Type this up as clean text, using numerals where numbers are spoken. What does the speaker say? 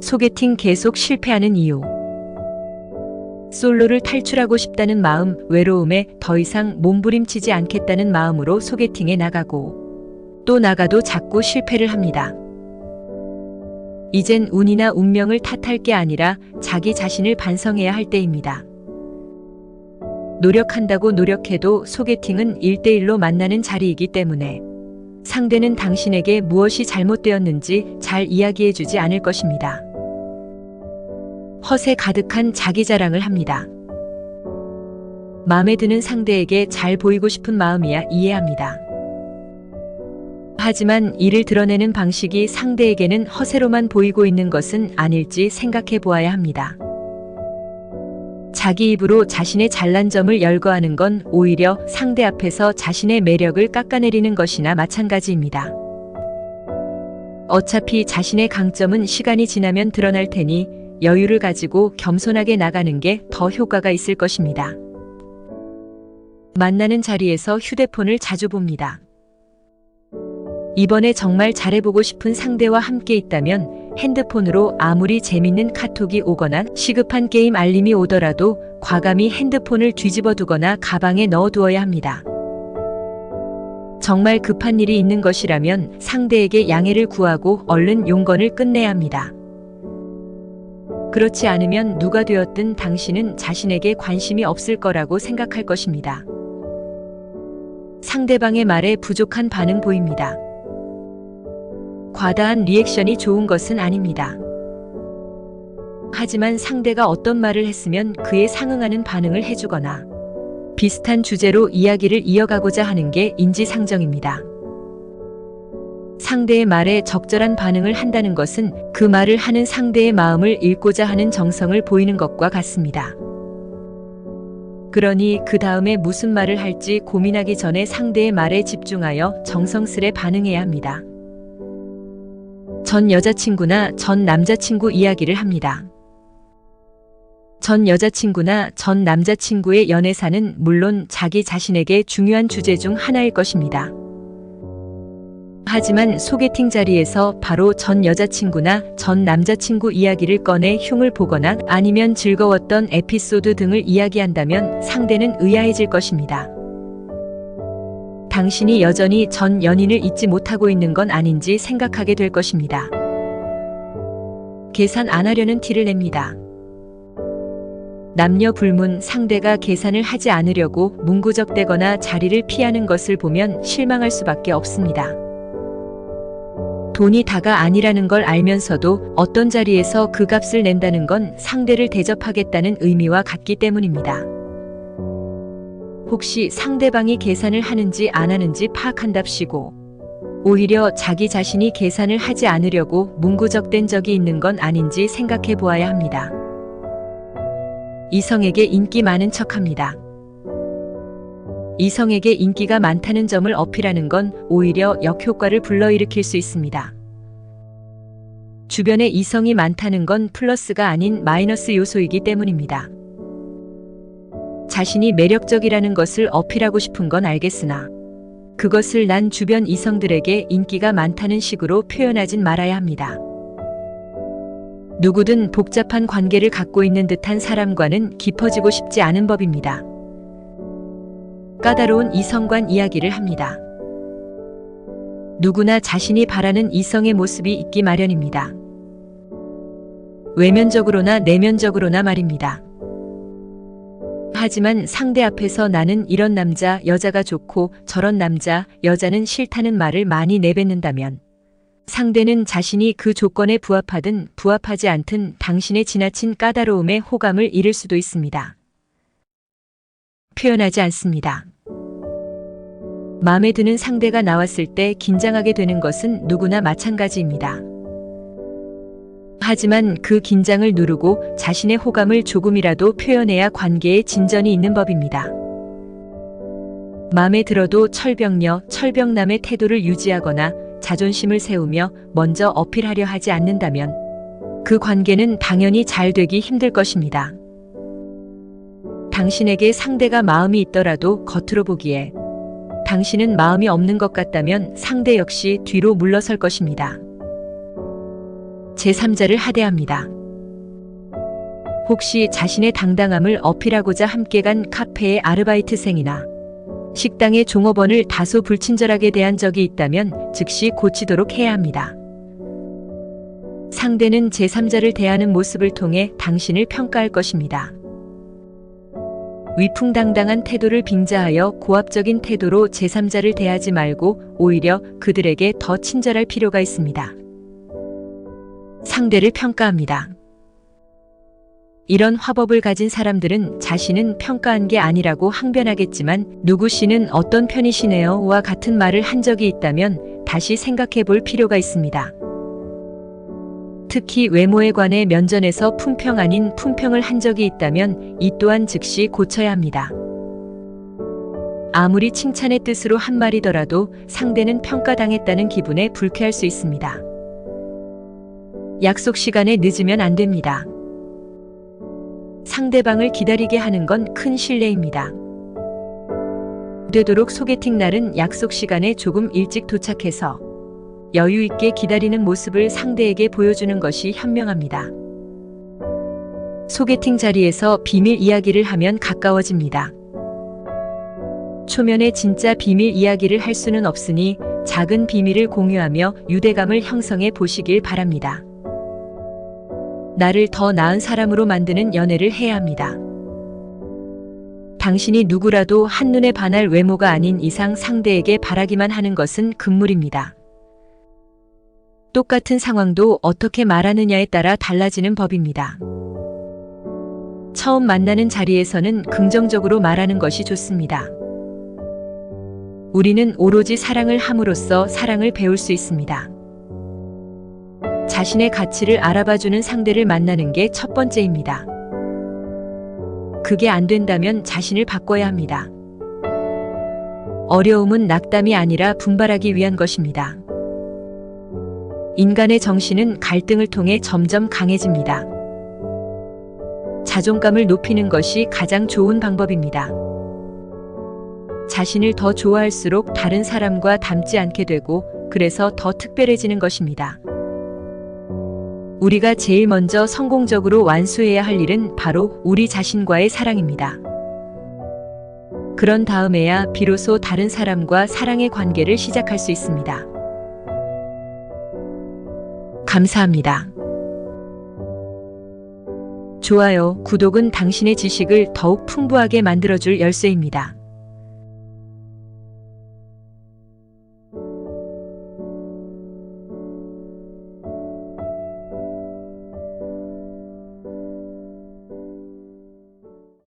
소개팅 계속 실패하는 이유. 솔로를 탈출하고 싶다는 마음, 외로움에 더 이상 몸부림치지 않겠다는 마음으로 소개팅에 나가고 또 나가도 자꾸 실패를 합니다. 이젠 운이나 운명을 탓할 게 아니라 자기 자신을 반성해야 할 때입니다. 노력한다고 노력해도 소개팅은 1대1로 만나는 자리이기 때문에 상대는 당신에게 무엇이 잘못되었는지 잘 이야기해주지 않을 것입니다. 허세 가득한 자기 자랑을 합니다. 마음에 드는 상대에게 잘 보이고 싶은 마음이야 이해합니다. 하지만 이를 드러내는 방식이 상대에게는 허세로만 보이고 있는 것은 아닐지 생각해 보아야 합니다. 자기 입으로 자신의 잘난 점을 열거하는 건 오히려 상대 앞에서 자신의 매력을 깎아내리는 것이나 마찬가지입니다. 어차피 자신의 강점은 시간이 지나면 드러날 테니 여유를 가지고 겸손하게 나가는 게 더 효과가 있을 것입니다. 만나는 자리에서 휴대폰을 자주 봅니다. 이번에 정말 잘해보고 싶은 상대와 함께 있다면 핸드폰으로 아무리 재밌는 카톡이 오거나 시급한 게임 알림이 오더라도 과감히 핸드폰을 뒤집어 두거나 가방에 넣어 두어야 합니다. 정말 급한 일이 있는 것이라면 상대에게 양해를 구하고 얼른 용건을 끝내야 합니다. 그렇지 않으면 누가 되었든 당신은 자신에게 관심이 없을 거라고 생각할 것입니다. 상대방의 말에 부족한 반응 보입니다. 과다한 리액션이 좋은 것은 아닙니다. 하지만 상대가 어떤 말을 했으면 그에 상응하는 반응을 해주거나 비슷한 주제로 이야기를 이어가고자 하는 게 인지상정입니다. 상대의 말에 적절한 반응을 한다는 것은 그 말을 하는 상대의 마음을 읽고자 하는 정성을 보이는 것과 같습니다. 그러니 그 다음에 무슨 말을 할지 고민하기 전에 상대의 말에 집중하여 정성스레 반응해야 합니다. 전 여자친구나 전 남자친구 이야기를 합니다. 전 여자친구나 전 남자친구의 연애사는 물론 자기 자신에게 중요한 주제 중 하나일 것입니다. 하지만 소개팅 자리에서 바로 전 여자친구나 전 남자친구 이야기를 꺼내 흉을 보거나 아니면 즐거웠던 에피소드 등을 이야기한다면 상대는 의아해질 것입니다. 당신이 여전히 전 연인을 잊지 못하고 있는 건 아닌지 생각하게 될 것입니다. 계산 안 하려는 티를 냅니다. 남녀 불문 상대가 계산을 하지 않으려고 문구적대거나 자리를 피하는 것을 보면 실망할 수밖에 없습니다. 돈이 다가 아니라는 걸 알면서도 어떤 자리에서 그 값을 낸다는 건 상대를 대접하겠다는 의미와 같기 때문입니다. 혹시 상대방이 계산을 하는지 안 하는지 파악한답시고 오히려 자기 자신이 계산을 하지 않으려고 문구적된 적이 있는 건 아닌지 생각해 보아야 합니다. 이성에게 인기 많은 척합니다. 이성에게 인기가 많다는 점을 어필하는 건 오히려 역효과를 불러일으킬 수 있습니다. 주변에 이성이 많다는 건 플러스가 아닌 마이너스 요소이기 때문입니다. 자신이 매력적이라는 것을 어필하고 싶은 건 알겠으나 그것을 난 주변 이성들에게 인기가 많다는 식으로 표현하진 말아야 합니다. 누구든 복잡한 관계를 갖고 있는 듯한 사람과는 깊어지고 싶지 않은 법입니다. 까다로운 이성관 이야기를 합니다. 누구나 자신이 바라는 이성의 모습이 있기 마련입니다. 외면적으로나 내면적으로나 말입니다. 하지만 상대 앞에서 나는 이런 남자, 여자가 좋고 저런 남자, 여자는 싫다는 말을 많이 내뱉는다면 상대는 자신이 그 조건에 부합하든 부합하지 않든 당신의 지나친 까다로움에 호감을 잃을 수도 있습니다. 표현하지 않습니다. 마음에 드는 상대가 나왔을 때 긴장하게 되는 것은 누구나 마찬가지입니다. 하지만 그 긴장을 누르고 자신의 호감을 조금이라도 표현해야 관계에 진전이 있는 법입니다. 마음에 들어도 철벽녀, 철벽남의 태도를 유지하거나 자존심을 세우며 먼저 어필하려 하지 않는다면 그 관계는 당연히 잘 되기 힘들 것입니다. 당신에게 상대가 마음이 있더라도 겉으로 보기에 당신은 마음이 없는 것 같다면 상대 역시 뒤로 물러설 것입니다. 제3자를 하대합니다. 혹시 자신의 당당함을 어필하고자 함께 간 카페의 아르바이트생이나 식당의 종업원을 다소 불친절하게 대한 적이 있다면 즉시 고치도록 해야 합니다. 상대는 제3자를 대하는 모습을 통해 당신을 평가할 것입니다. 위풍당당한 태도를 빙자하여 고압적인 태도로 제3자를 대하지 말고 오히려 그들에게 더 친절할 필요가 있습니다. 상대를 평가합니다. 이런 화법을 가진 사람들은 자신은 평가한 게 아니라고 항변하겠지만 누구 씨는 어떤 편이시네요와 같은 말을 한 적이 있다면 다시 생각해 볼 필요가 있습니다. 특히 외모에 관해 면전에서 품평 아닌 품평을 한 적이 있다면 이 또한 즉시 고쳐야 합니다. 아무리 칭찬의 뜻으로 한 말이더라도 상대는 평가당했다는 기분에 불쾌할 수 있습니다. 약속 시간에 늦으면 안 됩니다. 상대방을 기다리게 하는 건 큰 신뢰입니다. 되도록 소개팅 날은 약속 시간에 조금 일찍 도착해서 여유 있게 기다리는 모습을 상대에게 보여주는 것이 현명합니다. 소개팅 자리에서 비밀 이야기를 하면 가까워집니다. 초면에 진짜 비밀 이야기를 할 수는 없으니 작은 비밀을 공유하며 유대감을 형성해 보시길 바랍니다. 나를 더 나은 사람으로 만드는 연애를 해야 합니다. 당신이 누구라도 한눈에 반할 외모가 아닌 이상 상대에게 바라기만 하는 것은 금물입니다. 똑같은 상황도 어떻게 말하느냐에 따라 달라지는 법입니다. 처음 만나는 자리에서는 긍정적으로 말하는 것이 좋습니다. 우리는 오로지 사랑을 함으로써 사랑을 배울 수 있습니다. 자신의 가치를 알아봐주는 상대를 만나는 게 첫 번째입니다. 그게 안 된다면 자신을 바꿔야 합니다. 어려움은 낙담이 아니라 분발하기 위한 것입니다. 인간의 정신은 갈등을 통해 점점 강해집니다. 자존감을 높이는 것이 가장 좋은 방법입니다. 자신을 더 좋아할수록 다른 사람과 닮지 않게 되고 그래서 더 특별해지는 것입니다. 우리가 제일 먼저 성공적으로 완수해야 할 일은 바로 우리 자신과의 사랑입니다. 그런 다음에야 비로소 다른 사람과 사랑의 관계를 시작할 수 있습니다. 감사합니다. 좋아요, 구독은 당신의 지식을 더욱 풍부하게 만들어줄 열쇠입니다.